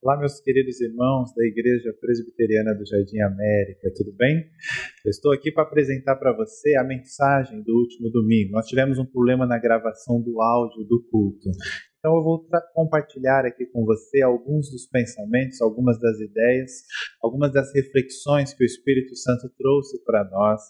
Olá, meus queridos irmãos da Igreja Presbiteriana do Jardim América, tudo bem? Eu estou aqui para apresentar para você a mensagem do último domingo. Nós tivemos um problema na gravação do áudio do culto. Então eu vou compartilhar aqui com você alguns dos pensamentos, algumas das ideias, algumas das reflexões que o Espírito Santo trouxe para nós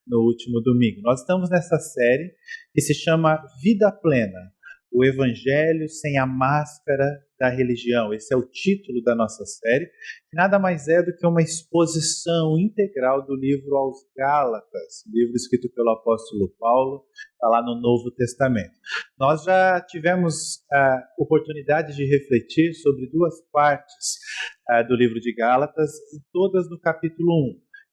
no último domingo. Nós estamos nessa série que se chama Vida Plena, o Evangelho sem a máscara da religião. Esse é o título da nossa série, que nada mais é do que uma exposição integral do livro aos Gálatas, livro escrito pelo apóstolo Paulo, está lá no Novo Testamento. Nós já tivemos a oportunidade de refletir sobre duas partes do livro de Gálatas, todas no capítulo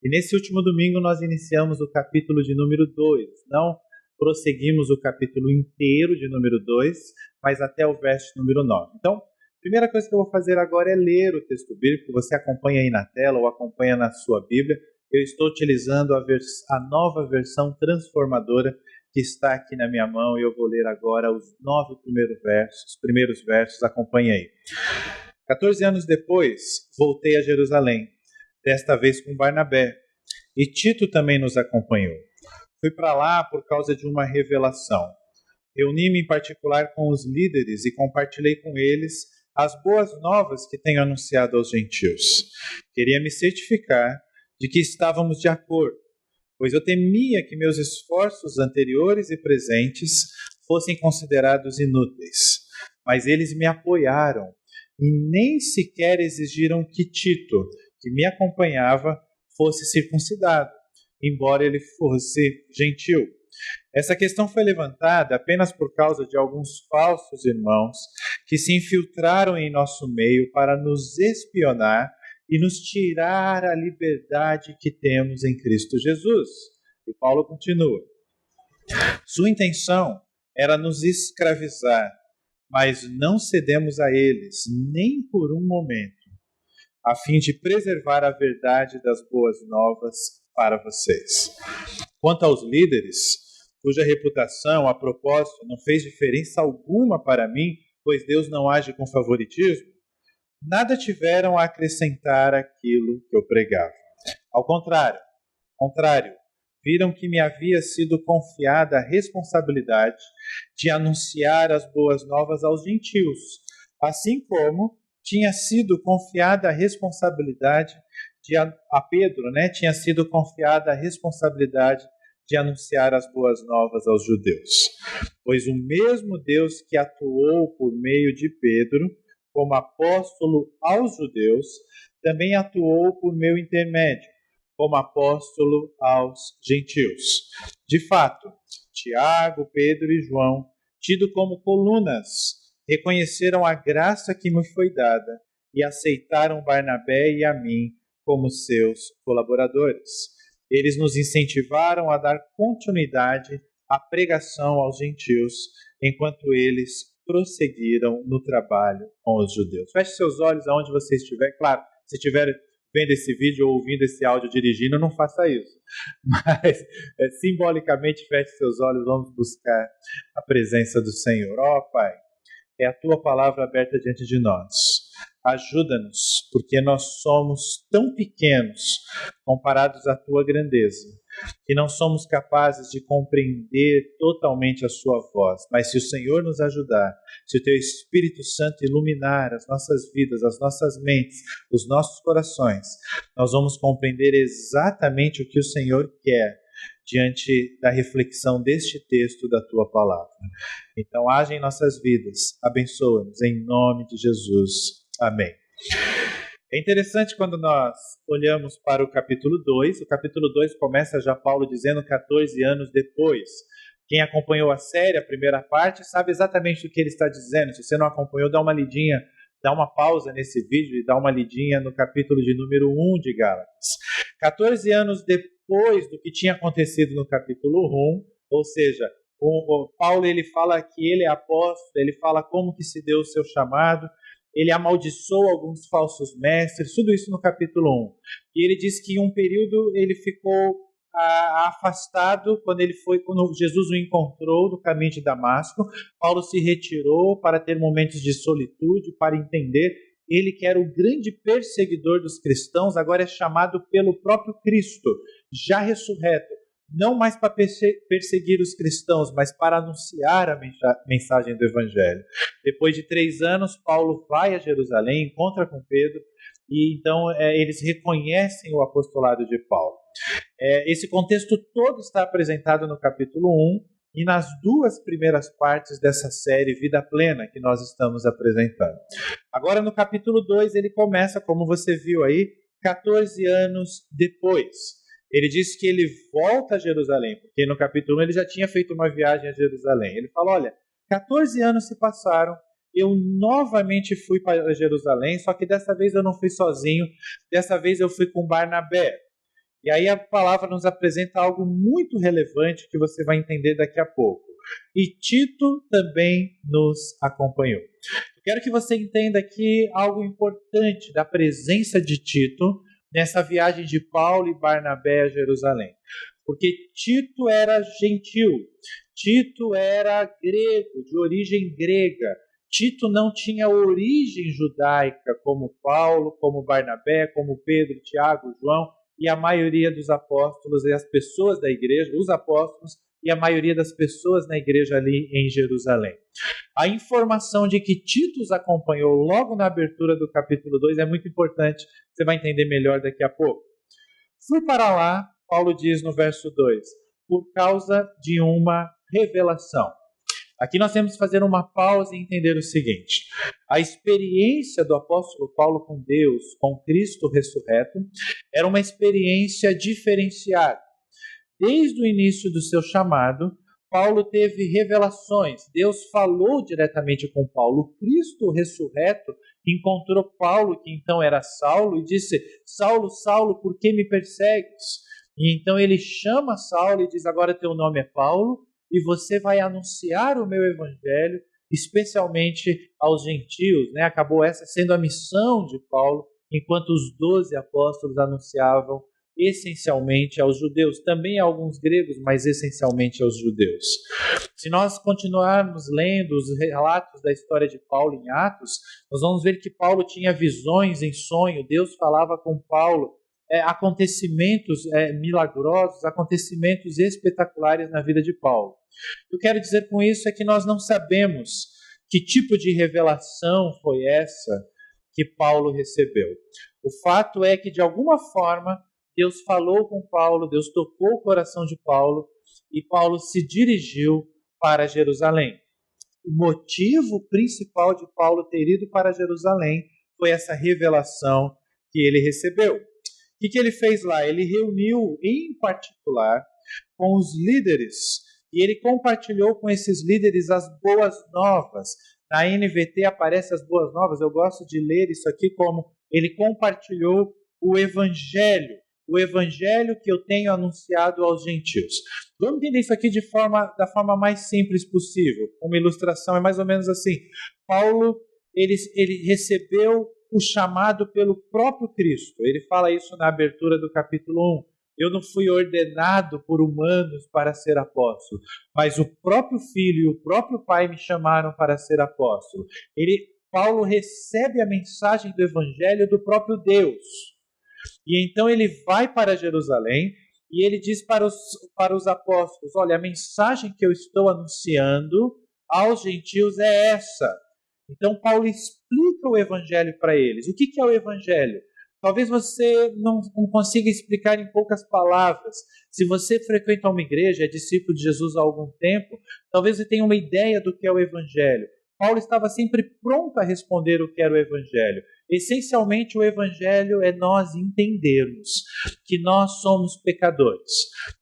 1. E nesse último domingo nós iniciamos o capítulo de número 2, não prosseguimos o capítulo inteiro de número 2, mas até o verso número 9. Então, a primeira coisa que eu vou fazer agora é ler o texto bíblico. Você acompanha aí na tela ou acompanha na sua Bíblia. Eu estou utilizando a nova versão transformadora que está aqui na minha mão e eu vou ler agora os 9 primeiros versos. Acompanhe aí. 14 anos depois, voltei a Jerusalém, desta vez com Barnabé, e Tito também nos acompanhou. Fui para lá por causa de uma revelação. Reuni-me em particular com os líderes e compartilhei com eles as boas novas que tenho anunciado aos gentios. Queria me certificar de que estávamos de acordo, pois eu temia que meus esforços anteriores e presentes fossem considerados inúteis. Mas eles me apoiaram e nem sequer exigiram que Tito, que me acompanhava, fosse circuncidado, embora ele fosse gentil. Essa questão foi levantada apenas por causa de alguns falsos irmãos que se infiltraram em nosso meio para nos espionar e nos tirar a liberdade que temos em Cristo Jesus. E Paulo continua. Sua intenção era nos escravizar, mas não cedemos a eles, nem por um momento, a fim de preservar a verdade das boas novas para vocês. Quanto aos líderes, cuja reputação, a propósito, não fez diferença alguma para mim, pois Deus não age com favoritismo, nada tiveram a acrescentar àquilo que eu pregava. Ao contrário, viram que me havia sido confiada a responsabilidade de anunciar as boas novas aos gentios, assim como tinha sido confiada a responsabilidade a Pedro, tinha sido confiada a responsabilidade de anunciar as boas novas aos judeus. Pois o mesmo Deus que atuou por meio de Pedro como apóstolo aos judeus, também atuou por meu intermédio, como apóstolo aos gentios. De fato, Tiago, Pedro e João, tido como colunas, reconheceram a graça que me foi dada e aceitaram Barnabé e a mim como seus colaboradores. Eles nos incentivaram a dar continuidade à pregação aos gentios, enquanto eles prosseguiram no trabalho com os judeus. Feche seus olhos aonde você estiver. Claro, se estiver vendo esse vídeo ou ouvindo esse áudio dirigindo, não faça isso. Mas, simbolicamente, feche seus olhos, vamos buscar a presença do Senhor. Ó Pai, é a Tua palavra aberta diante de nós. Ajuda-nos, porque nós somos tão pequenos comparados à Tua grandeza, que não somos capazes de compreender totalmente a Sua voz. Mas se o Senhor nos ajudar, se o Teu Espírito Santo iluminar as nossas vidas, as nossas mentes, os nossos corações, nós vamos compreender exatamente o que o Senhor quer diante da reflexão deste texto da Tua palavra. Então, age em nossas vidas, abençoa-nos, em nome de Jesus. Amém. É interessante quando nós olhamos para o capítulo 2. O capítulo 2 começa já Paulo dizendo 14 anos depois. Quem acompanhou a série, a primeira parte, sabe exatamente o que ele está dizendo. Se você não acompanhou, dá uma lidinha, dá uma pausa nesse vídeo e dá uma lidinha no capítulo de número 1 de Gálatas. 14 anos depois do que tinha acontecido no capítulo 1, ou seja, o Paulo ele fala que ele é apóstolo, ele fala como que se deu o seu chamado, ele amaldiçoou alguns falsos mestres, tudo isso no capítulo 1. E ele diz que em um período ele ficou afastado quando Jesus o encontrou no caminho de Damasco. Paulo se retirou para ter momentos de solitude, para entender ele que era o grande perseguidor dos cristãos, agora é chamado pelo próprio Cristo, já ressurreto, não mais para perseguir os cristãos, mas para anunciar a mensagem do Evangelho. Depois de 3 anos, Paulo vai a Jerusalém, encontra com Pedro, e então eles reconhecem o apostolado de Paulo. Esse contexto todo está apresentado no capítulo 1 e nas 2 primeiras partes dessa série Vida Plena que nós estamos apresentando. Agora no capítulo 2 ele começa, como você viu aí, 14 anos depois. Ele diz que ele volta a Jerusalém, porque no capítulo 1 ele já tinha feito uma viagem a Jerusalém. Ele fala, olha, 14 anos se passaram, eu novamente fui para Jerusalém, só que dessa vez eu não fui sozinho, dessa vez eu fui com Barnabé. E aí a palavra nos apresenta algo muito relevante que você vai entender daqui a pouco. E Tito também nos acompanhou. Eu quero que você entenda aqui algo importante da presença de Tito nessa viagem de Paulo e Barnabé a Jerusalém. Porque Tito era gentil, Tito era grego, de origem grega. Tito não tinha origem judaica como Paulo, como Barnabé, como Pedro, Tiago, João e a maioria dos apóstolos e as pessoas da igreja, os apóstolos e a maioria das pessoas na igreja ali em Jerusalém. A informação de que Tito os acompanhou logo na abertura do capítulo 2 é muito importante, você vai entender melhor daqui a pouco. Fui para lá, Paulo diz no verso 2, por causa de uma revelação. Aqui nós temos que fazer uma pausa e entender o seguinte: a experiência do apóstolo Paulo com Deus, com Cristo ressurreto, era uma experiência diferenciada. Desde o início do seu chamado, Paulo teve revelações. Deus falou diretamente com Paulo. Cristo ressurreto encontrou Paulo, que então era Saulo, e disse, Saulo, Saulo, por que me persegues? E então ele chama Saulo e diz, agora teu nome é Paulo, e você vai anunciar o meu evangelho, especialmente aos gentios. Acabou essa sendo a missão de Paulo, enquanto os 12 apóstolos anunciavam essencialmente aos judeus, também a alguns gregos, mas essencialmente aos judeus. Se nós continuarmos lendo os relatos da história de Paulo em Atos, nós vamos ver que Paulo tinha visões em sonho, Deus falava com Paulo, acontecimentos milagrosos, acontecimentos espetaculares na vida de Paulo. O que eu quero dizer com isso é que nós não sabemos que tipo de revelação foi essa que Paulo recebeu. O fato é que, de alguma forma, Deus falou com Paulo, Deus tocou o coração de Paulo e Paulo se dirigiu para Jerusalém. O motivo principal de Paulo ter ido para Jerusalém foi essa revelação que ele recebeu. O que ele fez lá? Ele reuniu, em particular, com os líderes e ele compartilhou com esses líderes as boas novas. Na NVT aparece as boas novas, eu gosto de ler isso aqui como ele compartilhou o evangelho que eu tenho anunciado aos gentios. Vamos entender isso aqui da forma mais simples possível. Uma ilustração é mais ou menos assim. Paulo, ele recebeu o chamado pelo próprio Cristo. Ele fala isso na abertura do capítulo 1. Eu não fui ordenado por humanos para ser apóstolo, mas o próprio Filho e o próprio Pai me chamaram para ser apóstolo. Paulo recebe a mensagem do Evangelho do próprio Deus. E então ele vai para Jerusalém e ele diz para os apóstolos, olha, a mensagem que eu estou anunciando aos gentios é essa. Então Paulo explica o Evangelho para eles. O que é o Evangelho? Talvez você não consiga explicar em poucas palavras. Se você frequenta uma igreja, é discípulo de Jesus há algum tempo, talvez você tenha uma ideia do que é o Evangelho. Paulo estava sempre pronto a responder o que era o Evangelho. Essencialmente, o Evangelho é nós entendermos que nós somos pecadores.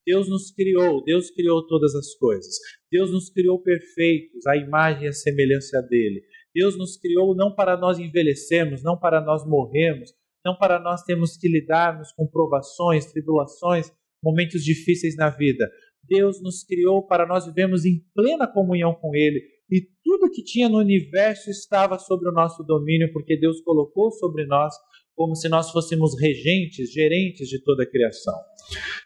Deus nos criou, Deus criou todas as coisas. Deus nos criou perfeitos, à imagem e à semelhança dele. Deus nos criou não para nós envelhecermos, não para nós morrermos, não para nós termos que lidarmos com provações, tribulações, momentos difíceis na vida. Deus nos criou para nós vivermos em plena comunhão com Ele. E tudo que tinha no universo estava sob o nosso domínio, porque Deus colocou sobre nós como se nós fôssemos regentes, gerentes de toda a criação.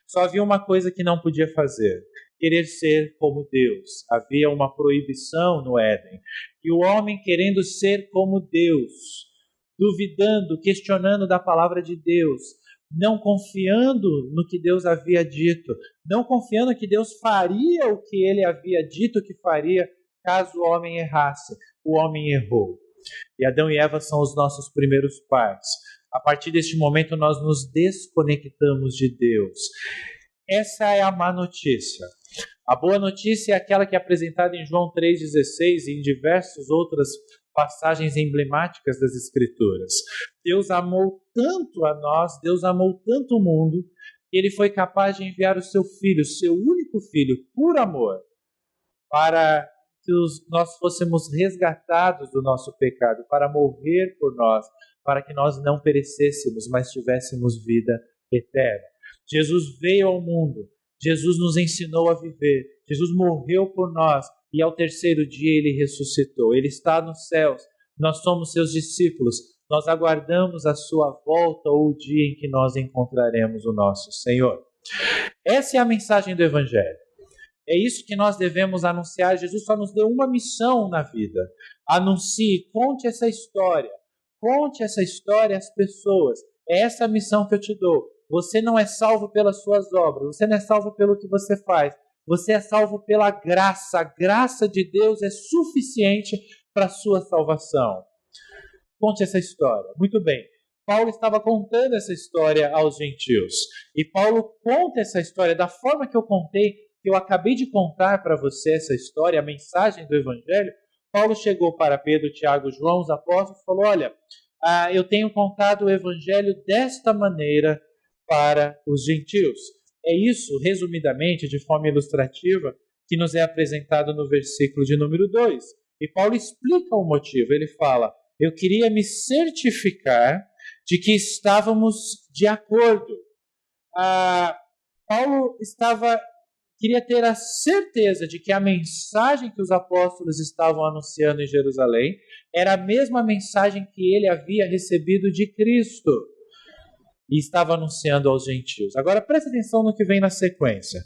Só havia uma coisa que não podia fazer: querer ser como Deus. Havia uma proibição no Éden. E o homem, querendo ser como Deus, duvidando, questionando da palavra de Deus, não confiando no que Deus havia dito, não confiando que Deus faria o que ele havia dito que faria caso o homem errasse. O homem errou. E Adão e Eva são os nossos primeiros pais. A partir deste momento nós nos desconectamos de Deus. Essa é a má notícia. A boa notícia é aquela que é apresentada em João 3,16 e em diversas outras passagens emblemáticas das Escrituras. Deus amou tanto a nós, Deus amou tanto o mundo, que Ele foi capaz de enviar o seu Filho, seu único Filho, por amor, para que nós fôssemos resgatados do nosso pecado, para morrer por nós, para que nós não perecêssemos, mas tivéssemos vida eterna. Jesus veio ao mundo, Jesus nos ensinou a viver, Jesus morreu por nós e ao terceiro dia Ele ressuscitou. Ele está nos céus, nós somos seus discípulos, nós aguardamos a sua volta ou o dia em que nós encontraremos o nosso Senhor. Essa é a mensagem do Evangelho. É isso que nós devemos anunciar. Jesus só nos deu uma missão na vida. Anuncie, conte essa história. Conte essa história às pessoas. É essa a missão que eu te dou. Você não é salvo pelas suas obras. Você não é salvo pelo que você faz. Você é salvo pela graça. A graça de Deus é suficiente para a sua salvação. Conte essa história. Muito bem. Paulo estava contando essa história aos gentios. E Paulo conta essa história da forma que eu contei, que eu acabei de contar para você essa história, a mensagem do Evangelho. Paulo chegou para Pedro, Tiago, João, os apóstolos, e falou: olha, eu tenho contado o Evangelho desta maneira para os gentios. É isso, resumidamente, de forma ilustrativa, que nos é apresentado no versículo de número 2. E Paulo explica o motivo. Ele fala: eu queria me certificar de que estávamos de acordo. Paulo queria ter a certeza de que a mensagem que os apóstolos estavam anunciando em Jerusalém era a mesma mensagem que ele havia recebido de Cristo e estava anunciando aos gentios. Agora preste atenção no que vem na sequência.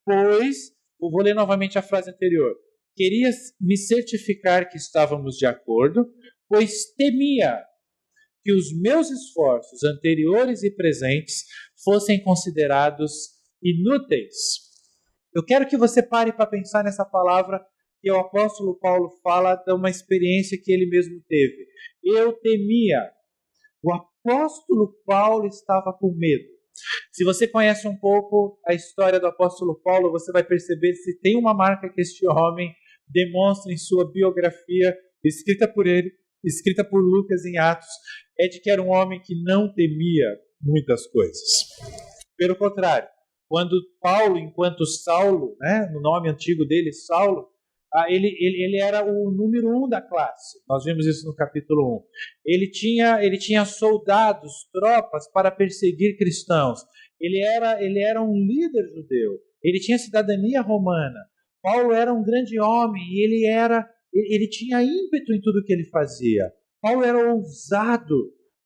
Pois, eu vou ler novamente a frase anterior. Queria me certificar que estávamos de acordo, pois temia que os meus esforços anteriores e presentes fossem considerados inúteis. Eu quero que você pare para pensar nessa palavra que o apóstolo Paulo fala de uma experiência que ele mesmo teve. Eu temia. O apóstolo Paulo estava com medo. Se você conhece um pouco a história do apóstolo Paulo, você vai perceber se tem uma marca que este homem demonstra em sua biografia, escrita por ele, escrita por Lucas em Atos, é de que era um homem que não temia muitas coisas. Pelo contrário, quando Paulo, enquanto Saulo, no nome antigo dele, Saulo, ele era o número 1 da classe. Nós vimos isso no capítulo 1. Ele tinha soldados, tropas para perseguir cristãos. Ele era um líder judeu. Ele tinha cidadania romana. Paulo era um grande homem e ele tinha ímpeto em tudo que ele fazia. Paulo era ousado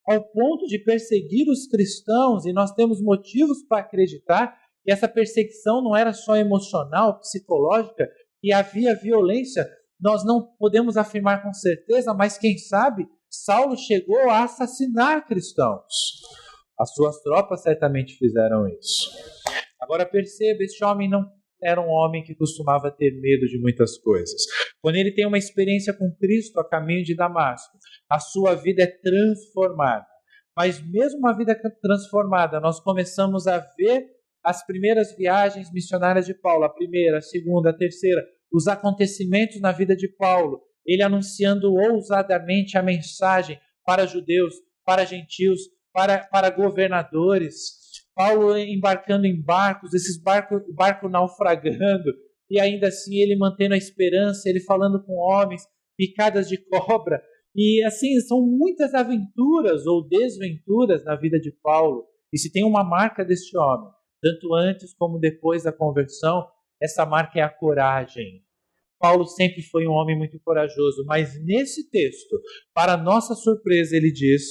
ao ponto de perseguir os cristãos, e nós temos motivos para acreditar que essa perseguição não era só emocional, psicológica, e havia violência. Nós não podemos afirmar com certeza, mas quem sabe Saulo chegou a assassinar cristãos. As suas tropas certamente fizeram isso. Agora perceba, este homem não era um homem que costumava ter medo de muitas coisas. Quando ele tem uma experiência com Cristo a caminho de Damasco, a sua vida é transformada. Mas mesmo uma vida transformada, nós começamos a ver as primeiras viagens missionárias de Paulo, a primeira, a segunda, a terceira, os acontecimentos na vida de Paulo, ele anunciando ousadamente a mensagem para judeus, para gentios, para governadores. Paulo embarcando em barcos, esses barcos naufragando, e ainda assim ele mantendo a esperança, ele falando com homens, picadas de cobra. E assim, são muitas aventuras ou desventuras na vida de Paulo. E se tem uma marca deste homem, tanto antes como depois da conversão, essa marca é a coragem. Paulo sempre foi um homem muito corajoso, mas nesse texto, para nossa surpresa, ele diz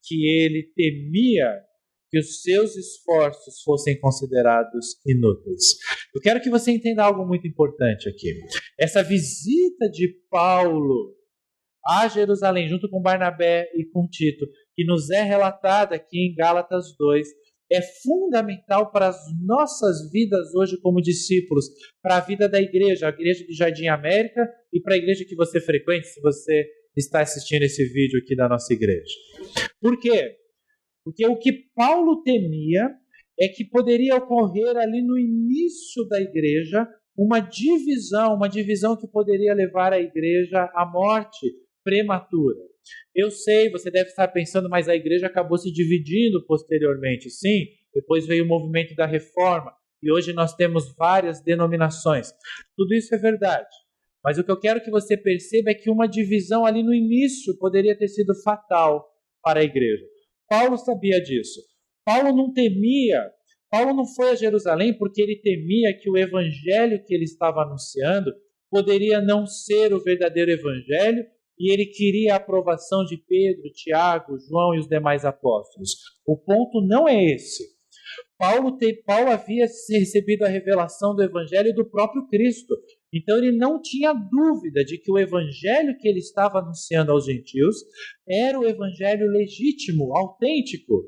que ele temia que os seus esforços fossem considerados inúteis. Eu quero que você entenda algo muito importante aqui. Essa visita de Paulo a Jerusalém, junto com Barnabé e com Tito, que nos é relatada aqui em Gálatas 2, é fundamental para as nossas vidas hoje como discípulos, para a vida da igreja, a igreja do Jardim América e para a igreja que você frequente, se você está assistindo esse vídeo aqui da nossa igreja. Por quê? Porque o que Paulo temia é que poderia ocorrer ali no início da igreja uma divisão que poderia levar a igreja à morte prematura. Eu sei, você deve estar pensando, mas a igreja acabou se dividindo posteriormente. Sim, depois veio o movimento da reforma e hoje nós temos várias denominações. Tudo isso é verdade. Mas o que eu quero que você perceba é que uma divisão ali no início poderia ter sido fatal para a igreja. Paulo sabia disso. Paulo não foi a Jerusalém porque ele temia que o evangelho que ele estava anunciando poderia não ser o verdadeiro evangelho e ele queria a aprovação de Pedro, Tiago, João e os demais apóstolos. O ponto não é esse. Paulo havia recebido a revelação do evangelho do próprio Cristo. Então ele não tinha dúvida de que o evangelho que ele estava anunciando aos gentios era o evangelho legítimo, autêntico,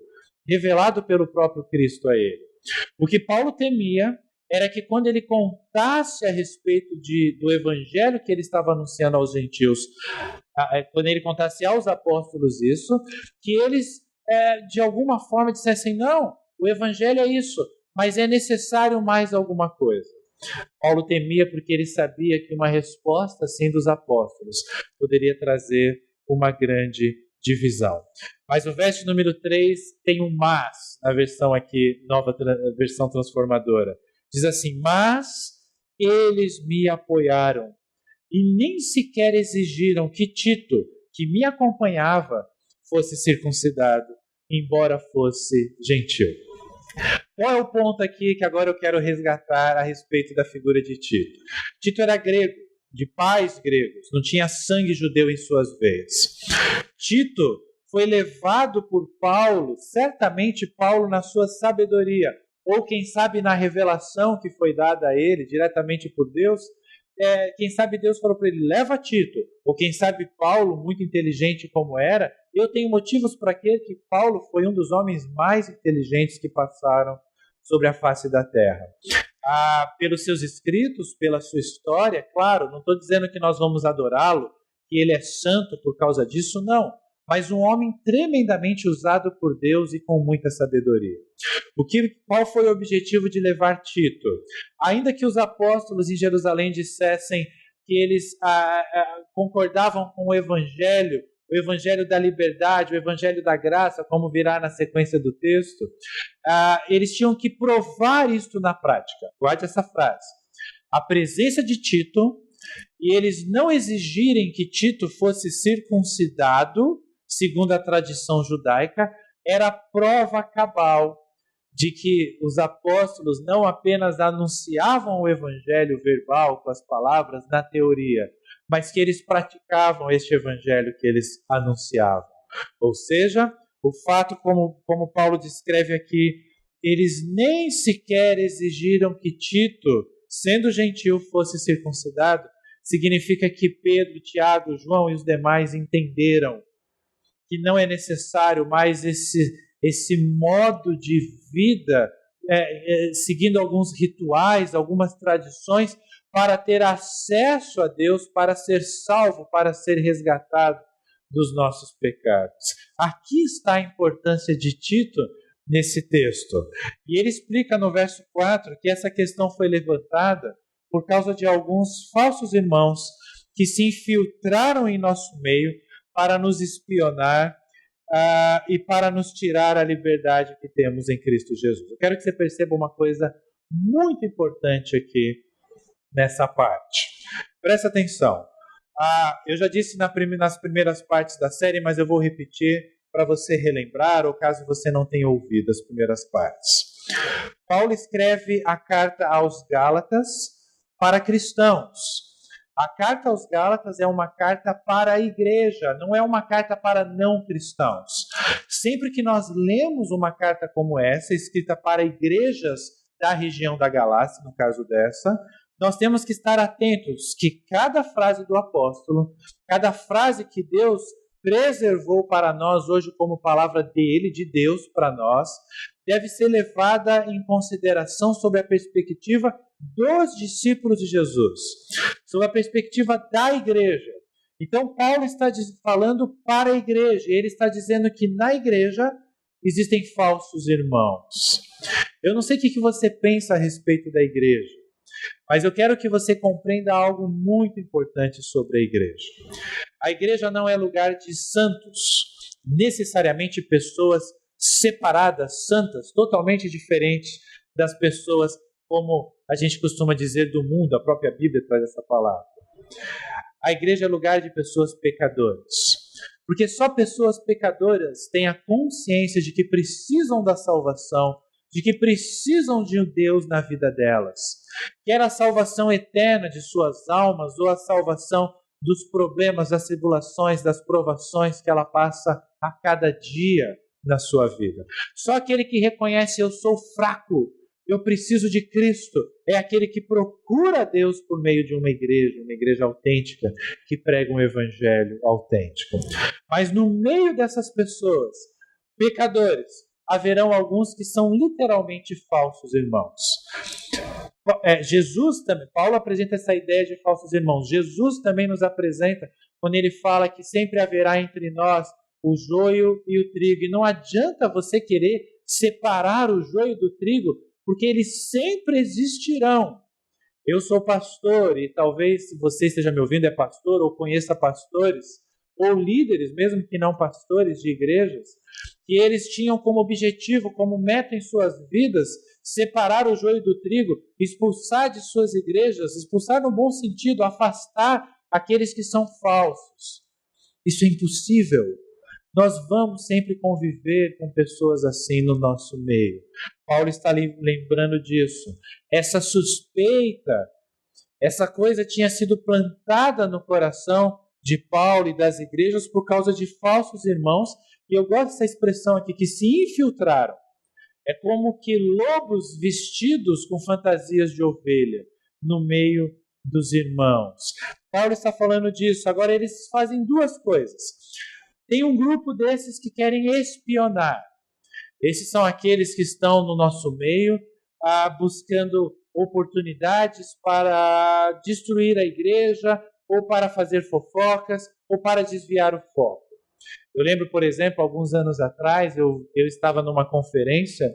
revelado pelo próprio Cristo a ele. O que Paulo temia era que quando ele contasse a respeito do evangelho que ele estava anunciando aos gentios, quando ele contasse aos apóstolos isso, que eles de alguma forma dissessem, não, o evangelho é isso, mas é necessário mais alguma coisa. Paulo temia porque ele sabia que uma resposta assim dos apóstolos poderia trazer uma grande divisão. Mas o verso número 3 tem um mas, na versão aqui, nova versão transformadora. Diz assim, mas eles me apoiaram e nem sequer exigiram que Tito, que me acompanhava, fosse circuncidado, embora fosse gentil. Qual é o ponto aqui que agora eu quero resgatar a respeito da figura de Tito? Tito era grego, de pais gregos, não tinha sangue judeu em suas veias. Tito foi levado por Paulo, certamente Paulo na sua sabedoria, ou quem sabe na revelação que foi dada a ele diretamente por Deus, quem sabe Deus falou para ele, leva Tito, ou quem sabe Paulo, muito inteligente como era, eu tenho motivos para crer que Paulo foi um dos homens mais inteligentes que passaram sobre a face da terra. Pelos seus escritos, pela sua história, claro, não estou dizendo que nós vamos adorá-lo, que ele é santo por causa disso, não. Mas um homem tremendamente usado por Deus e com muita sabedoria. Qual foi o objetivo de levar Tito? Ainda que os apóstolos em Jerusalém dissessem que eles concordavam com o evangelho da liberdade, o evangelho da graça, como virá na sequência do texto, eles tinham que provar isto na prática. Guarde essa frase. A presença de Tito e eles não exigirem que Tito fosse circuncidado, segundo a tradição judaica, era a prova cabal de que os apóstolos não apenas anunciavam o evangelho verbal com as palavras na teoria, mas que eles praticavam este evangelho que eles anunciavam. Ou seja, o fato, como Paulo descreve aqui, eles nem sequer exigiram que Tito, sendo gentil, fosse circuncidado, significa que Pedro, Tiago, João e os demais entenderam que não é necessário mais esse modo de vida, seguindo alguns rituais, algumas tradições, para ter acesso a Deus, para ser salvo, para ser resgatado dos nossos pecados. Aqui está a importância de Tito nesse texto. E ele explica no verso 4 que essa questão foi levantada por causa de alguns falsos irmãos que se infiltraram em nosso meio para nos espionar e para nos tirar a liberdade que temos em Cristo Jesus. Eu quero que você perceba uma coisa muito importante aqui nessa parte. Presta atenção. Eu já disse nas primeiras partes da série, mas eu vou repetir para você relembrar, ou caso você não tenha ouvido as primeiras partes. Paulo escreve a carta aos Gálatas para cristãos. A carta aos Gálatas é uma carta para a igreja, não é uma carta para não cristãos. Sempre que nós lemos uma carta como essa, escrita para igrejas da região da Galácia, no caso dessa, nós temos que estar atentos que cada frase do apóstolo, cada frase que Deus preservou para nós hoje como palavra dele, de Deus para nós, deve ser levada em consideração sob a perspectiva dos discípulos de Jesus, sob a perspectiva da igreja. Então, Paulo está falando para a igreja, e ele está dizendo que na igreja existem falsos irmãos. Eu não sei o que você pensa a respeito da igreja, mas eu quero que você compreenda algo muito importante sobre a igreja. A igreja não é lugar de santos, necessariamente pessoas separadas, santas, totalmente diferentes das pessoas, como a gente costuma dizer, do mundo. A própria Bíblia traz essa palavra. A igreja é lugar de pessoas pecadoras, porque só pessoas pecadoras têm a consciência de que precisam da salvação, de que precisam de um Deus na vida delas, quer a salvação eterna de suas almas ou a salvação dos problemas, das tribulações, das provações que ela passa a cada dia na sua vida. Só aquele que reconhece: eu sou fraco, eu preciso de Cristo, é aquele que procura Deus por meio de uma igreja autêntica, que prega um evangelho autêntico. Mas no meio dessas pessoas, pecadores, haverão alguns que são literalmente falsos irmãos. Jesus também, Paulo apresenta essa ideia de falsos irmãos. Jesus também nos apresenta quando ele fala que sempre haverá entre nós o joio e o trigo. E não adianta você querer separar o joio do trigo, porque eles sempre existirão. Eu sou pastor e talvez você esteja me ouvindo, é pastor ou conheça pastores ou líderes, mesmo que não pastores de igrejas, que eles tinham como objetivo, como meta em suas vidas, separar o joio do trigo, expulsar de suas igrejas, expulsar no bom sentido, afastar aqueles que são falsos. Isso é impossível. Nós vamos sempre conviver com pessoas assim no nosso meio. Paulo está lembrando disso. Essa suspeita, essa coisa tinha sido plantada no coração de Paulo e das igrejas por causa de falsos irmãos, e eu gosto dessa expressão aqui, que se infiltraram. É como que lobos vestidos com fantasias de ovelha no meio dos irmãos. Paulo está falando disso. Agora eles fazem duas coisas. Tem um grupo desses que querem espionar. Esses são aqueles que estão no nosso meio, buscando oportunidades para destruir a igreja, ou para fazer fofocas, ou para desviar o foco. Eu lembro, por exemplo, alguns anos atrás, eu estava numa conferência,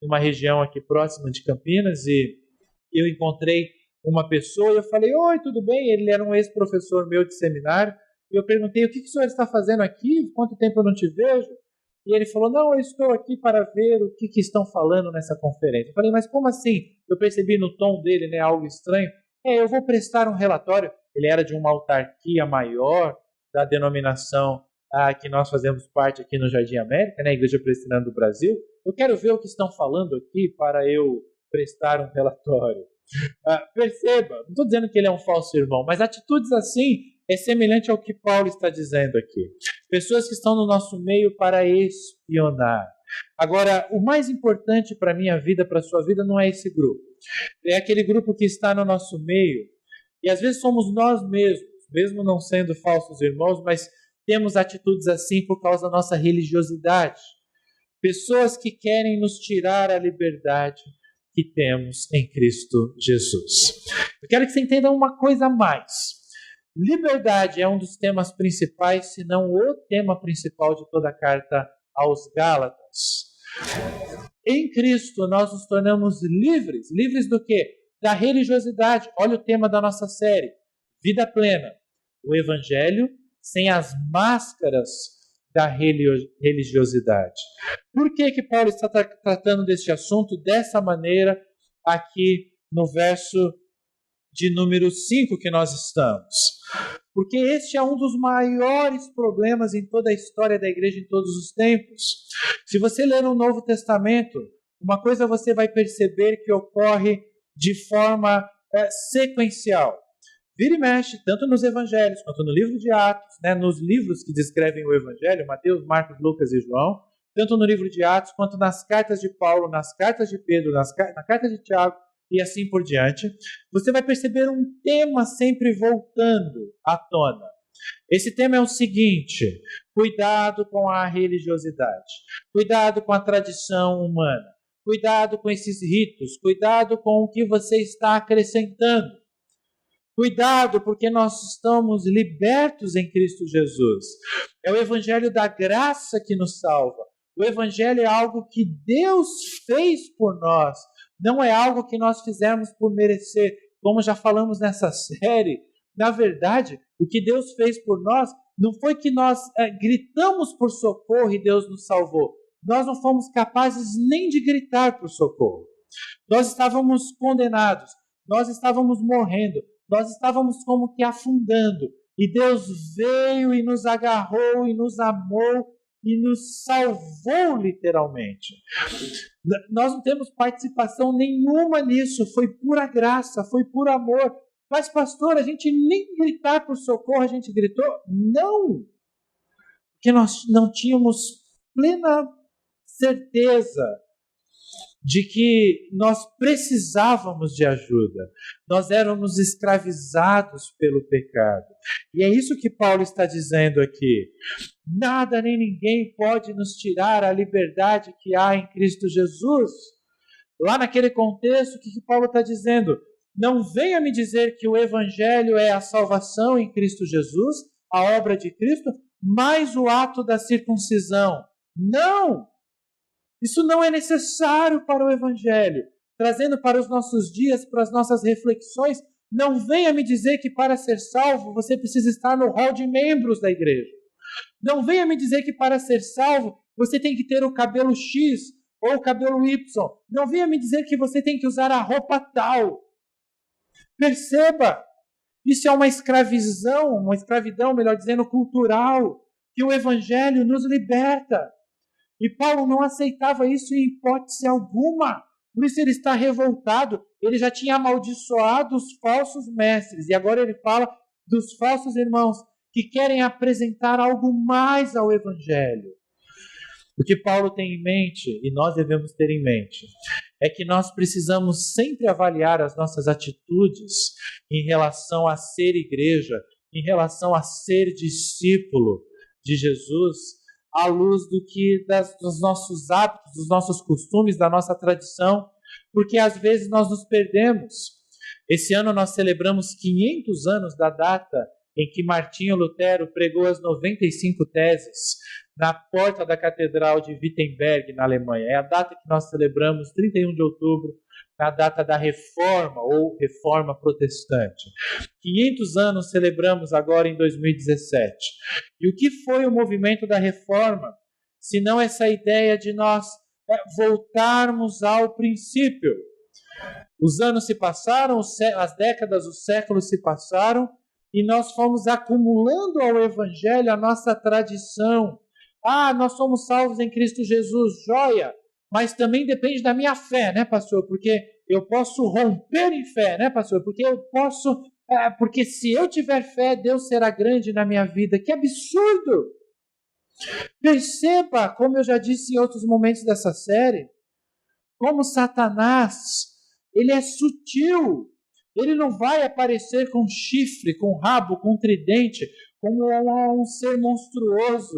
numa região aqui próxima de Campinas, e eu encontrei uma pessoa, e eu falei: oi, tudo bem? Ele era um ex-professor meu de seminário, e eu perguntei: o que o senhor está fazendo aqui? Quanto tempo eu não te vejo? E ele falou: não, eu estou aqui para ver o que estão falando nessa conferência. Eu falei: mas como assim? Eu percebi no tom dele, né, algo estranho. Eu vou prestar um relatório. Ele era de uma autarquia maior da denominação que nós fazemos parte aqui no Jardim América, né, a Igreja Presbiteriana do Brasil. Eu quero ver o que estão falando aqui para eu prestar um relatório. Perceba, não estou dizendo que ele é um falso irmão, mas atitudes assim é semelhante ao que Paulo está dizendo aqui. Pessoas que estão no nosso meio para espionar. Agora, o mais importante para a minha vida, para a sua vida, não é esse grupo. É aquele grupo que está no nosso meio. E às vezes somos nós mesmos, mesmo não sendo falsos irmãos, mas temos atitudes assim por causa da nossa religiosidade. Pessoas que querem nos tirar a liberdade que temos em Cristo Jesus. Eu quero que você entenda uma coisa a mais. Liberdade é um dos temas principais, se não o tema principal de toda a carta aos Gálatas. Em Cristo nós nos tornamos livres. Livres do quê? Da religiosidade. Olha o tema da nossa série. Vida plena. O Evangelho sem as máscaras da religiosidade. Por que Paulo está tratando deste assunto dessa maneira aqui no verso de número 5 que nós estamos? Porque este é um dos maiores problemas em toda a história da igreja em todos os tempos. Se você ler o Novo Testamento, uma coisa você vai perceber que ocorre de forma sequencial. Vira e mexe, tanto nos evangelhos quanto no livro de Atos, né, nos livros que descrevem o evangelho, Mateus, Marcos, Lucas e João, tanto no livro de Atos quanto nas cartas de Paulo, nas cartas de Pedro, na carta de Tiago e assim por diante, você vai perceber um tema sempre voltando à tona. Esse tema é o seguinte: cuidado com a religiosidade, cuidado com a tradição humana, cuidado com esses ritos, cuidado com o que você está acrescentando. Cuidado, porque nós estamos libertos em Cristo Jesus. É o evangelho da graça que nos salva. O evangelho é algo que Deus fez por nós, não é algo que nós fizemos por merecer. Como já falamos nessa série, na verdade, o que Deus fez por nós não foi que nós gritamos por socorro e Deus nos salvou. Nós não fomos capazes nem de gritar por socorro. Nós estávamos condenados, nós estávamos morrendo, nós estávamos como que afundando. E Deus veio e nos agarrou e nos amou e nos salvou literalmente. Nós não temos participação nenhuma nisso, foi pura graça, foi por amor. Mas pastor, a gente nem gritar por socorro, a gente gritou? Não! Porque nós não tínhamos plena certeza de que nós precisávamos de ajuda. Nós éramos escravizados pelo pecado. E é isso que Paulo está dizendo aqui. Nada nem ninguém pode nos tirar a liberdade que há em Cristo Jesus. Lá naquele contexto, o que Paulo está dizendo? Não venha me dizer que o evangelho é a salvação em Cristo Jesus, a obra de Cristo, mais o ato da circuncisão. Não! Isso não é necessário para o evangelho. Trazendo para os nossos dias, para as nossas reflexões, não venha me dizer que para ser salvo você precisa estar no hall de membros da igreja. Não venha me dizer que para ser salvo você tem que ter o cabelo X ou o cabelo Y. Não venha me dizer que você tem que usar a roupa tal. Perceba, isso é uma escravidão, melhor dizendo, cultural, que o evangelho nos liberta. E Paulo não aceitava isso em hipótese alguma. Por isso ele está revoltado. Ele já tinha amaldiçoado os falsos mestres. E agora ele fala dos falsos irmãos que querem apresentar algo mais ao evangelho. O que Paulo tem em mente, e nós devemos ter em mente, é que nós precisamos sempre avaliar as nossas atitudes em relação a ser igreja, em relação a ser discípulo de Jesus, à luz dos nossos hábitos, dos nossos costumes, da nossa tradição, porque às vezes nós nos perdemos. Esse ano nós celebramos 500 anos da data em que Martinho Lutero pregou as 95 teses na porta da Catedral de Wittenberg, na Alemanha. É a data que nós celebramos, 31 de outubro, a data da Reforma ou Reforma Protestante. 500 anos celebramos agora em 2017. E o que foi o movimento da Reforma? Se não essa ideia de nós voltarmos ao princípio. Os anos se passaram, as décadas, os séculos se passaram, e nós fomos acumulando ao Evangelho a nossa tradição. Nós somos salvos em Cristo Jesus, joia, mas também depende da minha fé, né, pastor? Porque eu posso romper em fé, né, pastor? Porque se eu tiver fé, Deus será grande na minha vida. Que absurdo! Perceba, como eu já disse em outros momentos dessa série, como Satanás, ele é sutil. Ele não vai aparecer com chifre, com rabo, com tridente, como um ser monstruoso.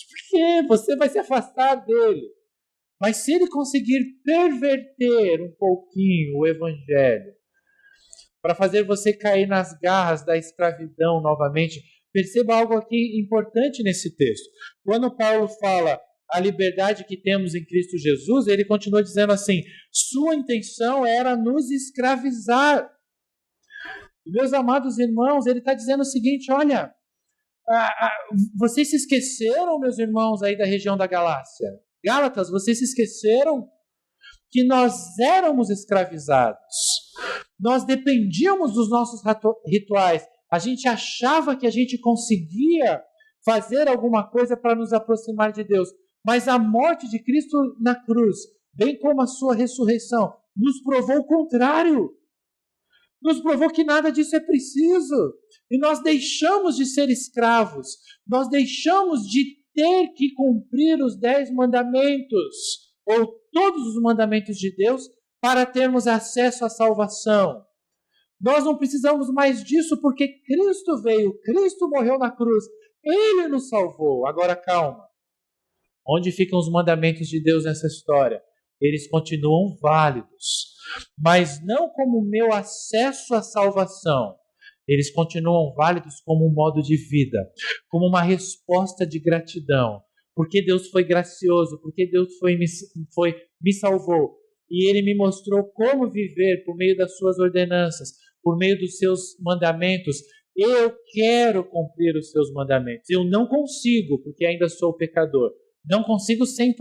Porque você vai se afastar dele. Mas se ele conseguir perverter um pouquinho o evangelho, para fazer você cair nas garras da escravidão novamente, perceba algo aqui importante nesse texto. Quando Paulo fala a liberdade que temos em Cristo Jesus, ele continua dizendo assim, sua intenção era nos escravizar. E, meus amados irmãos, ele está dizendo o seguinte, olha, vocês se esqueceram, meus irmãos, aí da região da Galácia? Gálatas, vocês se esqueceram que nós éramos escravizados. Nós dependíamos dos nossos rituais. A gente achava que a gente conseguia fazer alguma coisa para nos aproximar de Deus. Mas a morte de Cristo na cruz, bem como a sua ressurreição, nos provou o contrário. Nos provou que nada disso é preciso. E nós deixamos de ser escravos. Nós deixamos de ter que cumprir os 10 mandamentos, ou todos os mandamentos de Deus, para termos acesso à salvação. Nós não precisamos mais disso porque Cristo veio, Cristo morreu na cruz, Ele nos salvou. Agora calma. Onde ficam os mandamentos de Deus nessa história? Eles continuam válidos, mas não como meu acesso à salvação. Eles continuam válidos como um modo de vida, como uma resposta de gratidão. Porque Deus foi gracioso, porque Deus me salvou. E Ele me mostrou como viver por meio das suas ordenanças, por meio dos seus mandamentos. Eu quero cumprir os seus mandamentos. Eu não consigo, porque ainda sou pecador. Não consigo 100%,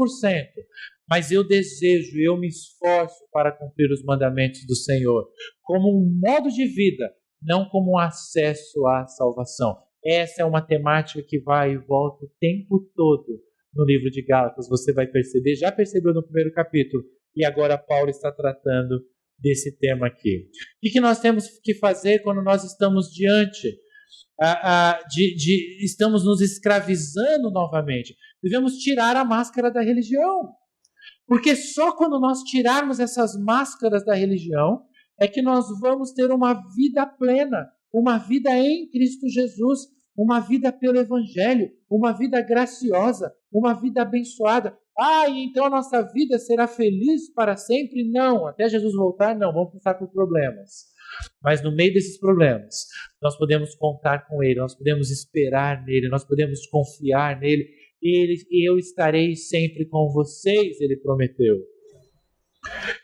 mas eu desejo, eu me esforço para cumprir os mandamentos do Senhor, como um modo de vida, não como um acesso à salvação. Essa é uma temática que vai e volta o tempo todo no livro de Gálatas. Você vai perceber, já percebeu no primeiro capítulo, e agora Paulo está tratando desse tema aqui. O que nós temos que fazer quando nós estamos diante estamos nos escravizando novamente? Devemos tirar a máscara da religião. Porque só quando nós tirarmos essas máscaras da religião é que nós vamos ter uma vida plena, uma vida em Cristo Jesus, uma vida pelo Evangelho, uma vida graciosa, uma vida abençoada. E então a nossa vida será feliz para sempre? Não, até Jesus voltar, não, vamos passar por problemas. Mas no meio desses problemas, nós podemos contar com Ele, nós podemos esperar nele, nós podemos confiar nele. E eu estarei sempre com vocês, Ele prometeu.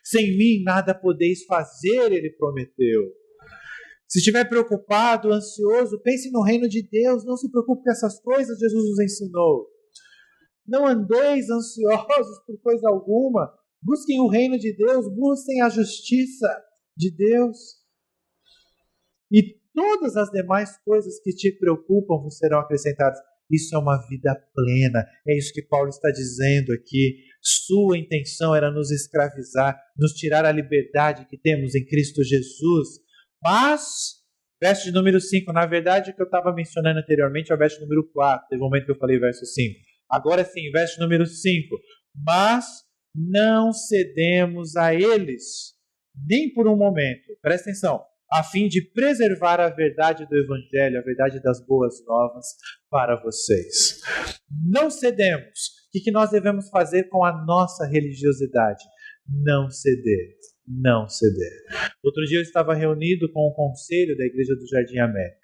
Sem mim nada podeis fazer, Ele prometeu. Se estiver preocupado, ansioso, pense no reino de Deus, não se preocupe com essas coisas, Jesus nos ensinou. Não andeis ansiosos por coisa alguma, busquem o reino de Deus, busquem a justiça de Deus. E todas as demais coisas que te preocupam vos serão acrescentadas. Isso é uma vida plena, é isso que Paulo está dizendo aqui. Sua intenção era nos escravizar, nos tirar a liberdade que temos em Cristo Jesus. Mas, verso de número 5, na verdade o que eu estava mencionando anteriormente é o verso número 4, teve um momento que eu falei verso 5. Agora sim, verso número 5. Mas não cedemos a eles, nem por um momento, presta atenção, a fim de preservar a verdade do Evangelho, a verdade das boas novas para vocês. Não cedemos. O que nós devemos fazer com a nossa religiosidade? Não ceder. Não ceder. Outro dia eu estava reunido com o conselho da Igreja do Jardim América.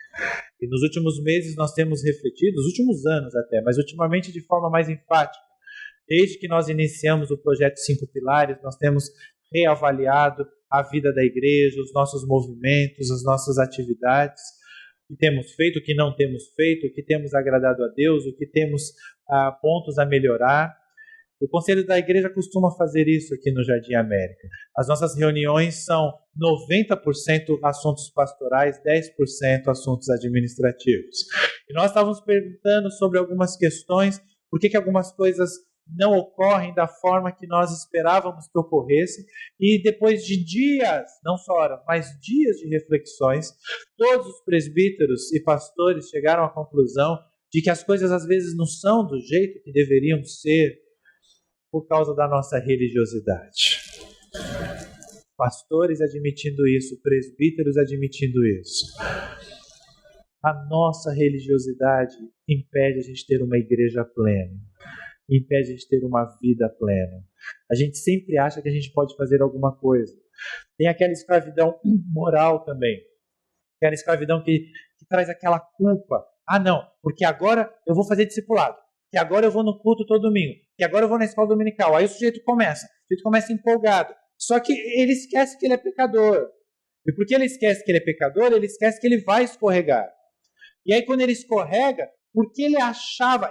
E nos últimos meses nós temos refletido, nos últimos anos até, mas ultimamente de forma mais enfática. Desde que nós iniciamos o projeto 5 Pilares, nós temos reavaliado a vida da igreja, os nossos movimentos, as nossas atividades, o que temos feito, o que não temos feito, o que temos agradado a Deus, o que temos pontos a melhorar. O Conselho da Igreja costuma fazer isso aqui no Jardim América. As nossas reuniões são 90% assuntos pastorais, 10% assuntos administrativos. E nós estávamos perguntando sobre algumas questões, por que algumas coisas não ocorrem da forma que nós esperávamos que ocorressem, e depois de dias, não só horas, mas dias de reflexões, todos os presbíteros e pastores chegaram à conclusão de que as coisas às vezes não são do jeito que deveriam ser por causa da nossa religiosidade. Pastores admitindo isso, presbíteros admitindo isso. A nossa religiosidade impede a gente ter uma igreja plena. Impede a gente ter uma vida plena. A gente sempre acha que a gente pode fazer alguma coisa. Tem aquela escravidão moral também. Aquela escravidão que traz aquela culpa. Não, porque agora eu vou fazer discipulado. Que agora eu vou no culto todo domingo. Que agora eu vou na escola dominical. Aí o sujeito começa empolgado. Só que ele esquece que ele é pecador. E porque ele esquece que ele é pecador, ele esquece que ele vai escorregar. E aí quando ele escorrega, porque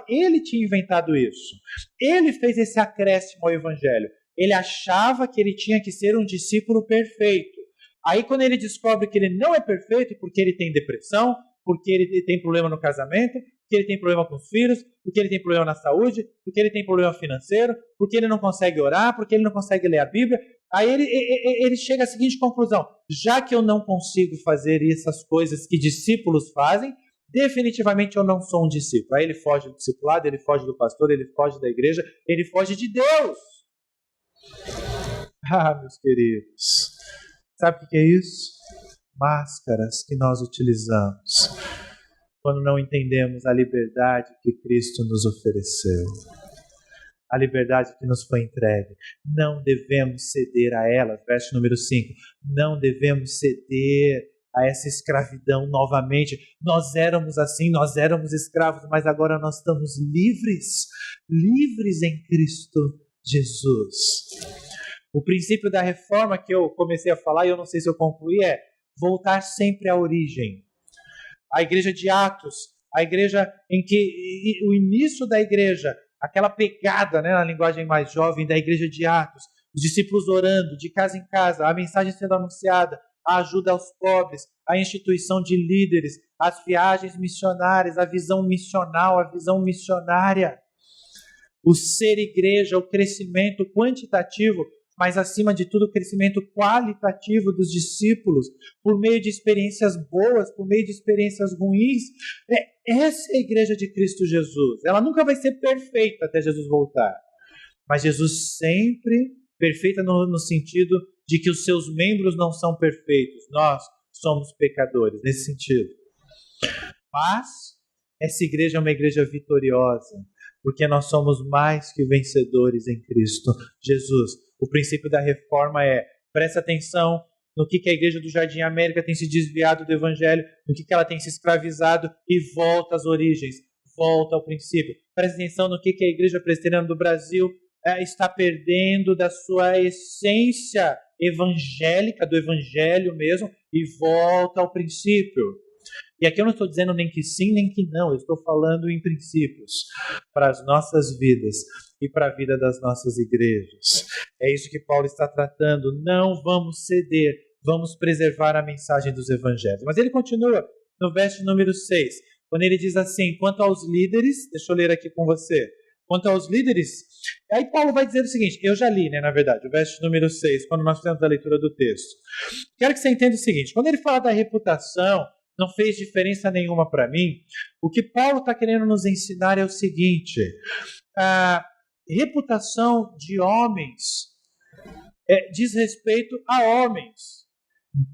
ele tinha inventado isso. Ele fez esse acréscimo ao Evangelho. Ele achava que ele tinha que ser um discípulo perfeito. Aí quando ele descobre que ele não é perfeito, porque ele tem depressão, porque ele tem problema no casamento, porque ele tem problema com os filhos, porque ele tem problema na saúde, porque ele tem problema financeiro, porque ele não consegue orar, porque ele não consegue ler a Bíblia, aí ele chega à seguinte conclusão: já que eu não consigo fazer essas coisas que discípulos fazem, definitivamente eu não sou um discípulo. Aí ele foge do discipulado, ele foge do pastor, ele foge da igreja, ele foge de Deus. Ah, meus queridos, sabe o que é isso? Máscaras que nós utilizamos quando não entendemos a liberdade que Cristo nos ofereceu, a liberdade que nos foi entregue. Não devemos ceder a ela. Verso número 5. Não devemos ceder a essa escravidão novamente. Nós éramos assim, nós éramos escravos, mas agora nós estamos livres, livres em Cristo Jesus. O princípio da reforma que eu comecei a falar, e eu não sei se eu concluí, é voltar sempre à origem. A igreja de Atos, a igreja em que o início da igreja, aquela pegada, né, na linguagem mais jovem da igreja de Atos, os discípulos orando de casa em casa, a mensagem sendo anunciada, a ajuda aos pobres, a instituição de líderes, as viagens missionárias, a visão missional, a visão missionária, o ser igreja, o crescimento quantitativo, mas acima de tudo o crescimento qualitativo dos discípulos, por meio de experiências boas, por meio de experiências ruins. Essa é a igreja de Cristo Jesus. Ela nunca vai ser perfeita até Jesus voltar, mas Jesus sempre perfeita no sentido de que os seus membros não são perfeitos, nós somos pecadores, nesse sentido. Mas essa igreja é uma igreja vitoriosa, porque nós somos mais que vencedores em Cristo Jesus. O princípio da reforma é, presta atenção no que a igreja do Jardim América tem se desviado do evangelho, no que ela tem se escravizado, e volta às origens, volta ao princípio. Presta atenção no que a igreja presbiteriana do Brasil está perdendo da sua essência evangélica, do evangelho mesmo, e volta ao princípio. E aqui eu não estou dizendo nem que sim, nem que não. Eu estou falando em princípios para as nossas vidas e para a vida das nossas igrejas. É isso que Paulo está tratando. Não vamos ceder, vamos preservar a mensagem dos evangelhos. Mas ele continua no verso número 6, quando ele diz assim, quanto aos líderes, deixa eu ler aqui com você, quanto aos líderes, aí Paulo vai dizer o seguinte, eu já li, na verdade, o verso número 6, quando nós fizemos a leitura do texto. Quero que você entenda o seguinte, quando ele fala da reputação, não fez diferença nenhuma para mim, o que Paulo está querendo nos ensinar é o seguinte, a reputação de homens diz respeito a homens.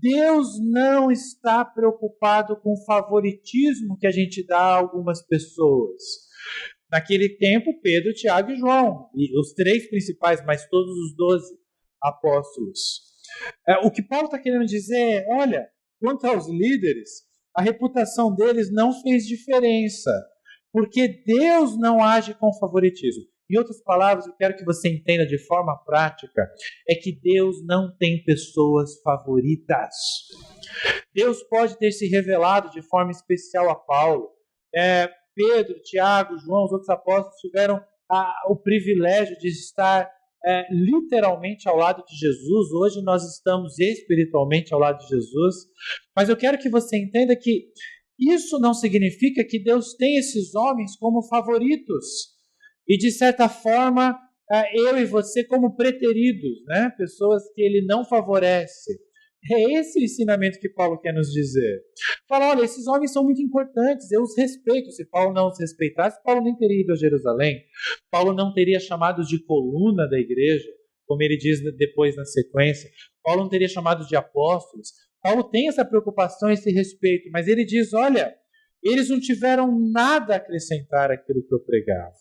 Deus não está preocupado com o favoritismo que a gente dá a algumas pessoas. Naquele tempo, Pedro, Tiago e João, e os três principais, mas todos os 12 apóstolos. O que Paulo está querendo dizer é, olha, quanto aos líderes, a reputação deles não fez diferença, porque Deus não age com favoritismo. Em outras palavras, eu quero que você entenda de forma prática, é que Deus não tem pessoas favoritas. Deus pode ter se revelado de forma especial a Paulo. Pedro, Tiago, João, os outros apóstolos tiveram o privilégio de estar literalmente ao lado de Jesus. Hoje nós estamos espiritualmente ao lado de Jesus, mas eu quero que você entenda que isso não significa que Deus tem esses homens como favoritos e de certa forma eu e você como preteridos, né? Pessoas que ele não favorece. É esse o ensinamento que Paulo quer nos dizer. Fala, olha, esses homens são muito importantes, eu os respeito. Se Paulo não os respeitasse, Paulo nem teria ido a Jerusalém. Paulo não teria chamado de coluna da igreja, como ele diz depois na sequência. Paulo não teria chamado de apóstolos. Paulo tem essa preocupação, esse respeito, mas ele diz, olha, eles não tiveram nada a acrescentar àquilo que eu pregava.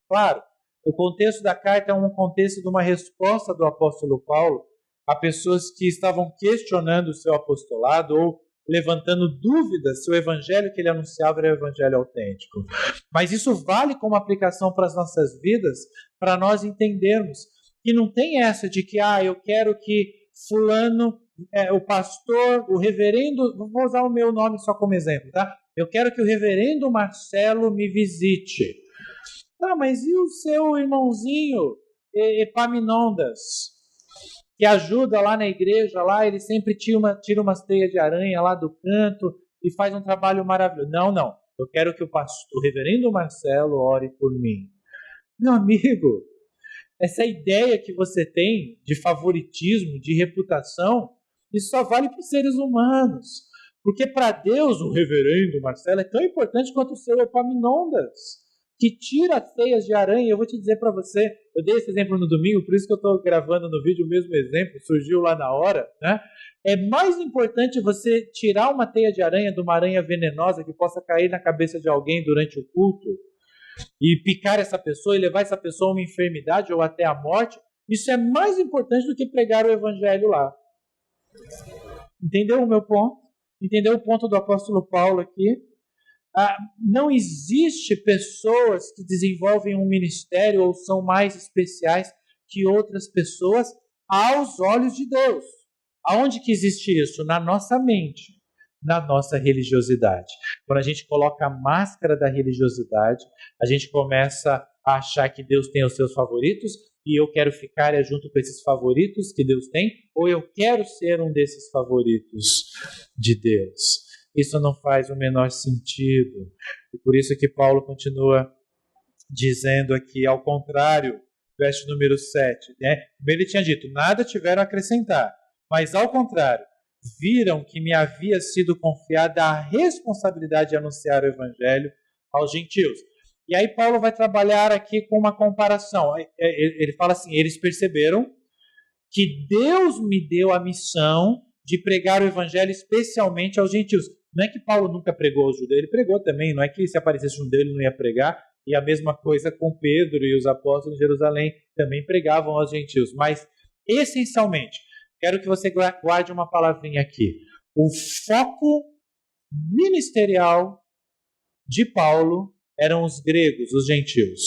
Claro, o contexto da carta é um contexto de uma resposta do apóstolo Paulo a pessoas que estavam questionando o seu apostolado ou levantando dúvidas se o evangelho que ele anunciava era o evangelho autêntico. Mas isso vale como aplicação para as nossas vidas, para nós entendermos que não tem essa de que eu quero que fulano, o pastor, o reverendo, vou usar o meu nome só como exemplo, tá? Eu quero que o reverendo Marcelo me visite. Mas e o seu irmãozinho Epaminondas? Que ajuda lá na igreja, lá ele sempre tira umas teias de aranha lá do canto e faz um trabalho maravilhoso. Não. Eu quero que o reverendo Marcelo ore por mim. Meu amigo, essa ideia que você tem de favoritismo, de reputação, isso só vale para os seres humanos. Porque para Deus, o reverendo Marcelo é tão importante quanto o seu Epaminondas, que tira teias de aranha. Eu vou te dizer para você, eu dei esse exemplo no domingo, por isso que eu estou gravando no vídeo o mesmo exemplo, surgiu lá na hora, né? É mais importante você tirar uma teia de aranha de uma aranha venenosa que possa cair na cabeça de alguém durante o culto e picar essa pessoa e levar essa pessoa a uma enfermidade ou até a morte. Isso é mais importante do que pregar o evangelho lá. Entendeu o meu ponto? Entendeu o ponto do apóstolo Paulo aqui? Não existe pessoas que desenvolvem um ministério ou são mais especiais que outras pessoas aos olhos de Deus. Aonde que existe isso? Na nossa mente, na nossa religiosidade. Quando a gente coloca a máscara da religiosidade, a gente começa a achar que Deus tem os seus favoritos e eu quero ficar junto com esses favoritos que Deus tem, ou eu quero ser um desses favoritos de Deus. Isso não faz o menor sentido. E por isso que Paulo continua dizendo aqui, ao contrário, verso número 7, né? Ele tinha dito, nada tiveram a acrescentar, mas ao contrário, viram que me havia sido confiada a responsabilidade de anunciar o evangelho aos gentios. E aí Paulo vai trabalhar aqui com uma comparação. Ele fala assim, eles perceberam que Deus me deu a missão de pregar o evangelho especialmente aos gentios. Não é que Paulo nunca pregou aos judeus, ele pregou também, não é que se aparecesse um judeu ele não ia pregar, e a mesma coisa com Pedro e os apóstolos de Jerusalém também pregavam aos gentios. Mas, essencialmente, quero que você guarde uma palavrinha aqui. O foco ministerial de Paulo eram os gregos, os gentios.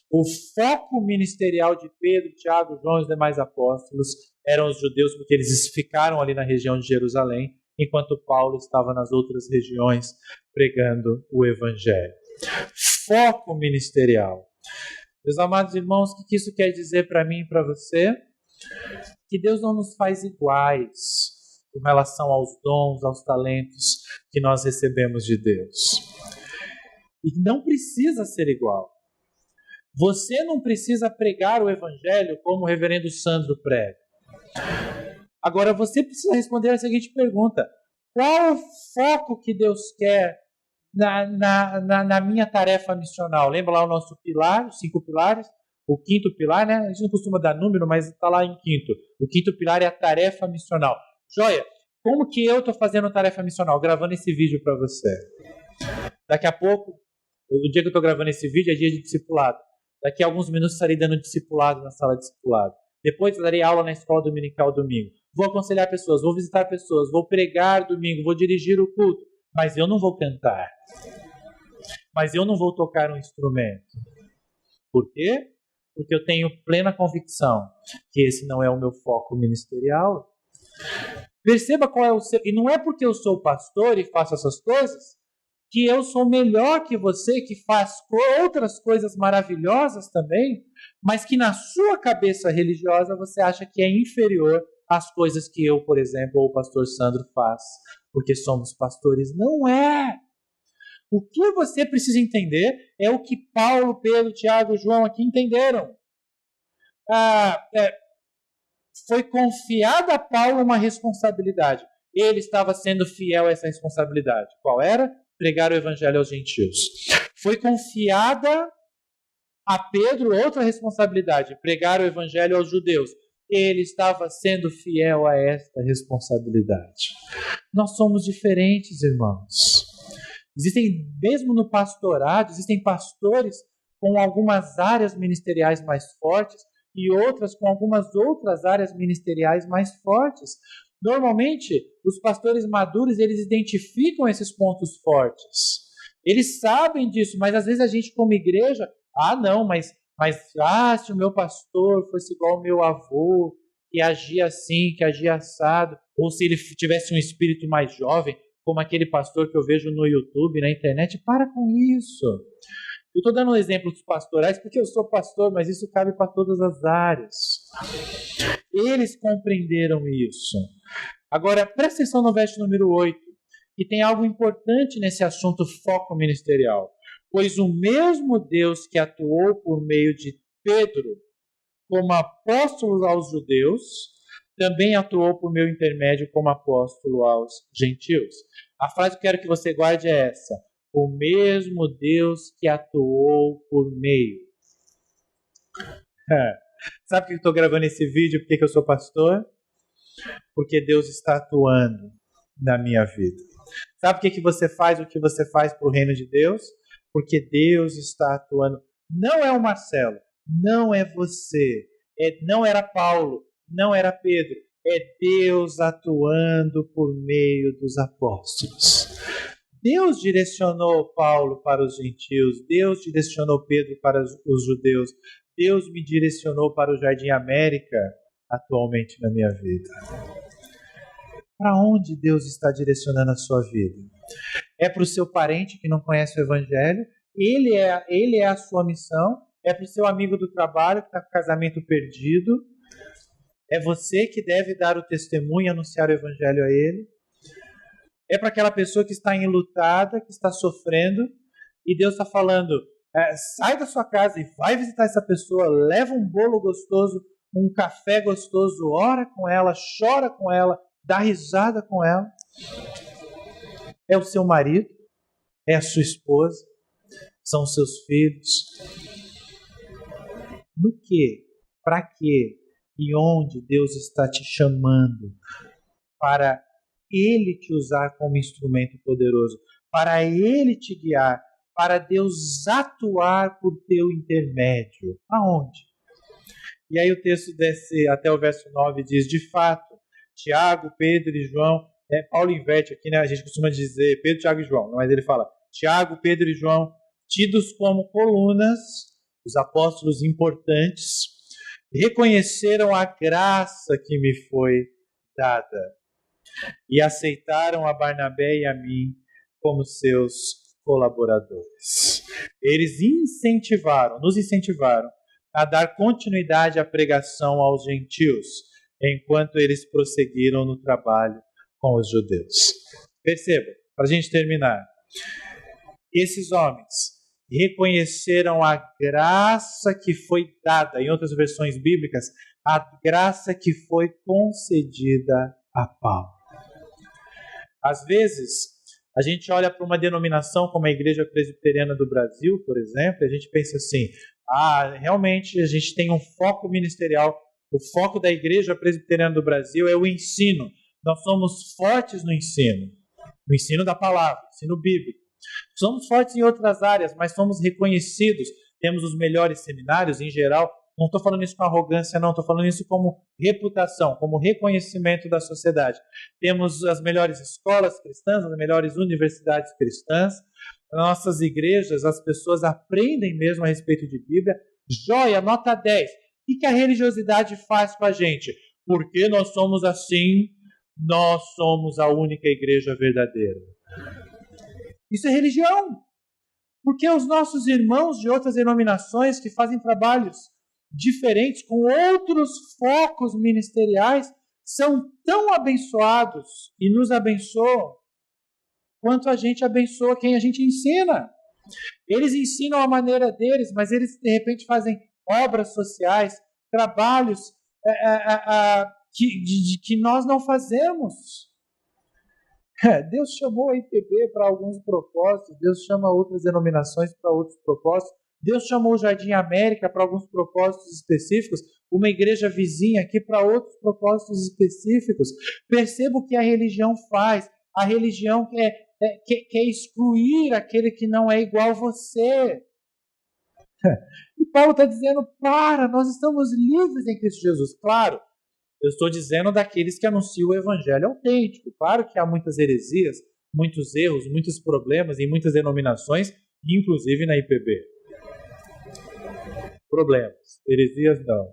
O foco ministerial de Pedro, Tiago, João e os demais apóstolos eram os judeus, porque eles ficaram ali na região de Jerusalém, enquanto Paulo estava nas outras regiões pregando o evangelho. Foco ministerial. Meus amados irmãos, o que isso quer dizer para mim e para você? Que Deus não nos faz iguais com relação aos dons, aos talentos que nós recebemos de Deus. E não precisa ser igual. Você não precisa pregar o evangelho como o reverendo Sandro prega. Agora, você precisa responder a seguinte pergunta. Qual o foco que Deus quer na minha tarefa missional? Lembra lá o nosso pilar, os 5 pilares? O 5º pilar, né? A gente não costuma dar número, mas está lá em 5º. O 5º pilar é a tarefa missional. Joia, como que eu estou fazendo tarefa missional? Gravando esse vídeo para você. Daqui a pouco, o dia que eu estou gravando esse vídeo é dia de discipulado. Daqui a alguns minutos estarei dando discipulado na sala de discipulado. Depois darei aula na escola dominical domingo. Vou aconselhar pessoas, vou visitar pessoas, vou pregar domingo, vou dirigir o culto. Mas eu não vou cantar. Mas eu não vou tocar um instrumento. Por quê? Porque eu tenho plena convicção que esse não é o meu foco ministerial. Perceba qual é o seu... E não é porque eu sou pastor e faço essas coisas que eu sou melhor que você, que faz outras coisas maravilhosas também, mas que na sua cabeça religiosa você acha que é inferior às coisas que eu, por exemplo, ou o pastor Sandro faz, porque somos pastores. Não é! O que você precisa entender é o que Paulo, Pedro, Tiago e João aqui entenderam. Foi confiada a Paulo uma responsabilidade. Ele estava sendo fiel a essa responsabilidade. Qual era? Pregar o evangelho aos gentios. Foi confiada a Pedro outra responsabilidade, pregar o evangelho aos judeus. Ele estava sendo fiel a esta responsabilidade. Nós somos diferentes, irmãos. Existem, mesmo no pastorado, existem pastores com algumas áreas ministeriais mais fortes e outras com algumas outras áreas ministeriais mais fortes. Normalmente, os pastores maduros, eles identificam esses pontos fortes. Eles sabem disso, mas às vezes a gente como igreja, se o meu pastor fosse igual ao meu avô, que agia assim, que agia assado, ou se ele tivesse um espírito mais jovem, como aquele pastor que eu vejo no YouTube, na internet, para com isso. Eu estou dando um exemplo dos pastorais porque eu sou pastor, mas isso cabe para todas as áreas. Eles compreenderam isso. Agora, presta atenção no verso número 8, que tem algo importante nesse assunto foco ministerial. Pois o mesmo Deus que atuou por meio de Pedro como apóstolo aos judeus, também atuou por meu intermédio como apóstolo aos gentios. A frase que eu quero que você guarde é essa. o mesmo Deus que atuou por meio. Sabe por que eu estou gravando esse vídeo? Por que eu sou pastor? Porque Deus está atuando na minha vida. Sabe por que você faz o que você faz para o reino de Deus? Porque Deus está atuando. Não é o Marcelo, não é você, não era Paulo, não era Pedro. É Deus atuando por meio dos apóstolos. Deus direcionou Paulo para os gentios, Deus direcionou Pedro para os judeus, Deus me direcionou para o Jardim América atualmente na minha vida. Para onde Deus está direcionando a sua vida? É para o seu parente que não conhece o Evangelho? Ele é a sua missão? É para o seu amigo do trabalho que está com o casamento perdido? É você que deve dar o testemunho e anunciar o Evangelho a ele? É para aquela pessoa que está enlutada, que está sofrendo, e Deus está falando, sai da sua casa e vai visitar essa pessoa, leva um bolo gostoso, um café gostoso, ora com ela, chora com ela, dá risada com ela. É o seu marido, é a sua esposa, são os seus filhos. No que, para quê e onde Deus está te chamando para Ele te usar como instrumento poderoso, para Ele te guiar, para Deus atuar por teu intermédio. Aonde? E aí o texto desce até o verso 9 diz, de fato, Tiago, Pedro e João, Paulo inverte aqui, né? A gente costuma dizer Pedro, Tiago e João, mas ele fala Tiago, Pedro e João, tidos como colunas, os apóstolos importantes, reconheceram a graça que me foi dada e aceitaram a Barnabé e a mim como seus colaboradores. Eles nos incentivaram a dar continuidade à pregação aos gentios, enquanto eles prosseguiram no trabalho com os judeus. Perceba, para a gente terminar, esses homens reconheceram a graça que foi dada, em outras versões bíblicas, a graça que foi concedida a Paulo. Às vezes, a gente olha para uma denominação como a Igreja Presbiteriana do Brasil, por exemplo, e a gente pensa assim, realmente a gente tem um foco ministerial, o foco da Igreja Presbiteriana do Brasil é o ensino. Nós somos fortes no ensino da palavra, ensino bíblico. Somos fortes em outras áreas, mas somos reconhecidos, temos os melhores seminários em geral. Não estou falando isso com arrogância, não, estou falando isso como reputação, como reconhecimento da sociedade. Temos as melhores escolas cristãs, as melhores universidades cristãs. Nas nossas igrejas, as pessoas aprendem mesmo a respeito de Bíblia. Joia, nota 10. O que a religiosidade faz com a gente? Porque nós somos assim, nós somos a única igreja verdadeira. Isso é religião. Porque os nossos irmãos de outras denominações que fazem trabalhos diferentes, com outros focos ministeriais, são tão abençoados e nos abençoam quanto a gente abençoa quem a gente ensina. Eles ensinam a maneira deles, mas eles de repente fazem obras sociais, trabalhos que nós não fazemos. Deus chamou a IPB para alguns propósitos, Deus chama outras denominações para outros propósitos, Deus chamou o Jardim América para alguns propósitos específicos, uma igreja vizinha aqui para outros propósitos específicos. Perceba o que a religião faz. A religião quer excluir aquele que não é igual a você. E Paulo está dizendo, nós estamos livres em Cristo Jesus. Claro, eu estou dizendo daqueles que anunciam o evangelho autêntico. Claro que há muitas heresias, muitos erros, muitos problemas em muitas denominações, inclusive na IPB. Problemas, heresias não.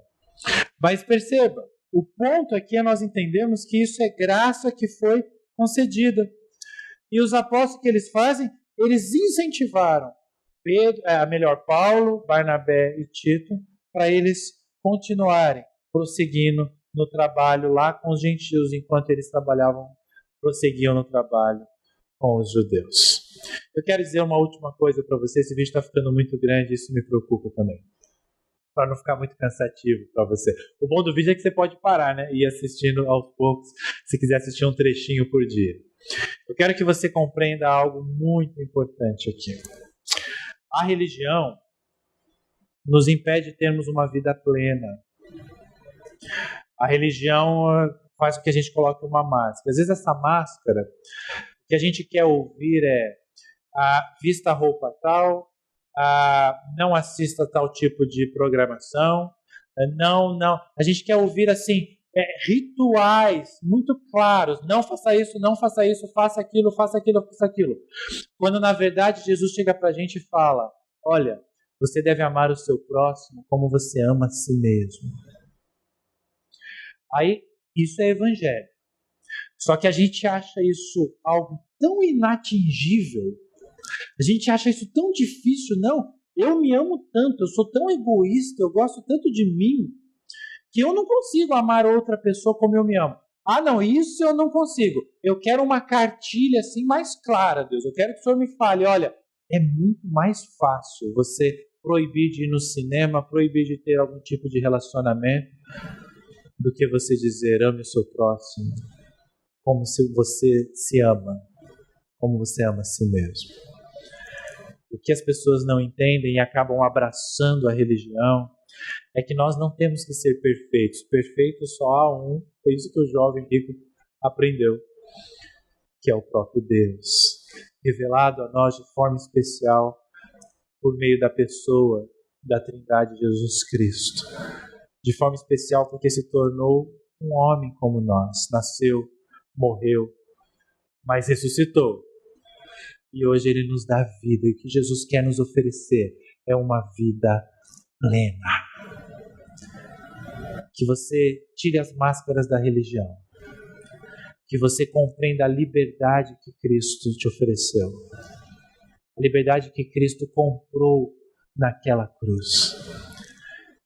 Mas perceba, o ponto aqui é nós entendemos que isso é graça que foi concedida. E os apóstolos que eles fazem, eles incentivaram Paulo, Barnabé e Tito, para eles continuarem prosseguindo no trabalho lá com os gentios, enquanto eles prosseguiam no trabalho com os judeus. Eu quero dizer uma última coisa para você, esse vídeo está ficando muito grande, isso me preocupa também, para não ficar muito cansativo para você. O bom do vídeo é que você pode parar, né, e ir assistindo aos poucos, se quiser assistir um trechinho por dia. Eu quero que você compreenda algo muito importante aqui. A religião nos impede de termos uma vida plena. A religião faz com que a gente coloque uma máscara. Às vezes essa máscara, o que a gente quer ouvir é: vista a roupa tal, não assista tal tipo de programação, não. A gente quer ouvir assim, rituais muito claros: não faça isso, faça aquilo, faça aquilo, faça aquilo. Quando na verdade Jesus chega pra gente e fala: olha, você deve amar o seu próximo como você ama a si mesmo. Aí, isso é evangelho. Só que a gente acha isso algo tão inatingível, a gente acha isso tão difícil. Não, eu me amo tanto, eu sou tão egoísta, eu gosto tanto de mim, que eu não consigo amar outra pessoa como eu me amo. Não, isso eu não consigo. Eu quero uma cartilha assim mais clara, Deus. Eu quero que o Senhor me fale: olha, é muito mais fácil você proibir de ir no cinema, proibir de ter algum tipo de relacionamento, do que você dizer: ame o seu próximo como se você se ama, como você ama a si mesmo. O que as pessoas não entendem e acabam abraçando a religião é que nós não temos que ser perfeitos. Perfeito só há um. Foi isso que o jovem rico aprendeu, que é o próprio Deus, revelado a nós de forma especial por meio da pessoa da Trindade Jesus Cristo. De forma especial porque se tornou um homem como nós. Nasceu, morreu, mas ressuscitou. E hoje Ele nos dá vida. E o que Jesus quer nos oferecer é uma vida plena. Que você tire as máscaras da religião. Que você compreenda a liberdade que Cristo te ofereceu. A liberdade que Cristo comprou naquela cruz.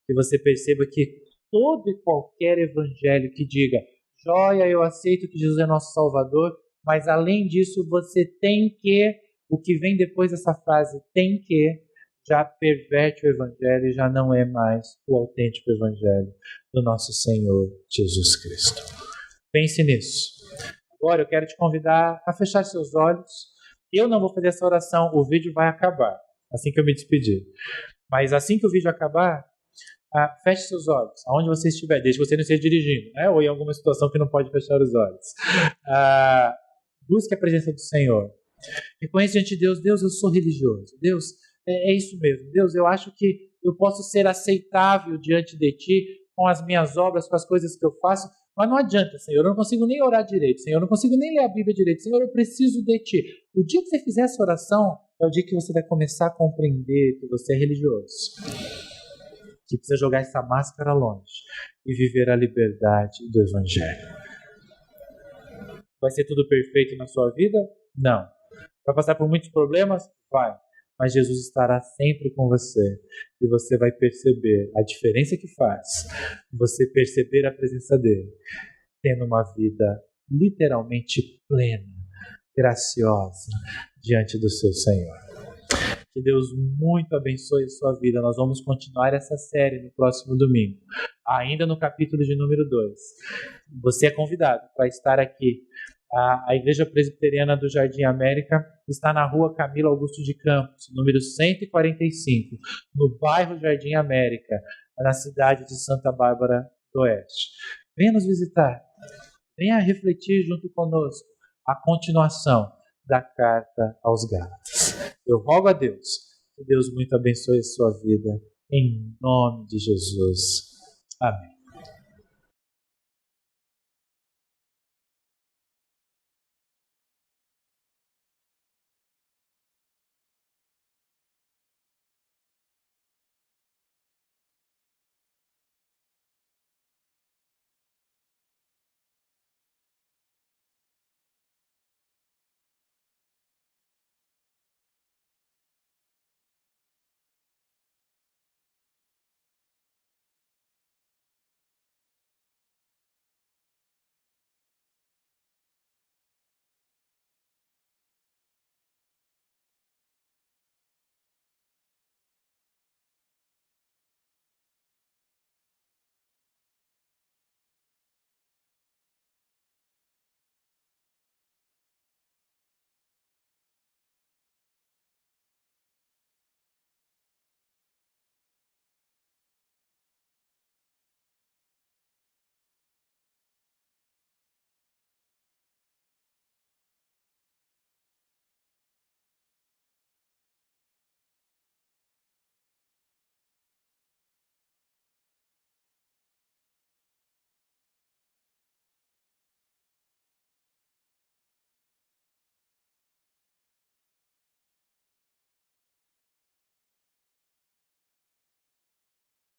Que você perceba que todo e qualquer evangelho que diga: joia, eu aceito que Jesus é nosso Salvador, mas além disso você tem que, o que vem depois dessa frase, tem que, já perverte o evangelho e já não é mais o autêntico evangelho do nosso Senhor Jesus Cristo. Pense nisso. Agora eu quero te convidar a fechar seus olhos. Eu não vou fazer essa oração, o vídeo vai acabar, assim que eu me despedir. Mas assim que o vídeo acabar, feche seus olhos, aonde você estiver, desde que você não esteja dirigindo, né? Ou em alguma situação que não pode fechar os olhos. Busque a presença do Senhor. Reconheça diante de Deus: Deus, eu sou religioso. Deus, é isso mesmo. Deus, eu acho que eu posso ser aceitável diante de Ti com as minhas obras, com as coisas que eu faço, mas não adianta, Senhor, eu não consigo nem orar direito, Senhor, eu não consigo nem ler a Bíblia direito, Senhor, eu preciso de Ti. O dia que você fizer essa oração é o dia que você vai começar a compreender que você é religioso, que precisa jogar essa máscara longe e viver a liberdade do Evangelho. Vai ser tudo perfeito na sua vida? Não. Vai passar por muitos problemas? Vai. Mas Jesus estará sempre com você e você vai perceber a diferença que faz você perceber a presença dele, tendo uma vida literalmente plena, graciosa diante do seu Senhor. Que Deus muito abençoe a sua vida. Nós vamos continuar essa série no próximo domingo, ainda no capítulo de número 2. Você é convidado para estar aqui. A Igreja Presbiteriana do Jardim América está na rua Camilo Augusto de Campos, número 145, no bairro Jardim América, na cidade de Santa Bárbara do Oeste. Venha nos visitar, venha refletir junto conosco a continuação da carta aos Gálatas. Eu rogo a Deus que Deus muito abençoe a sua vida, em nome de Jesus. Amém.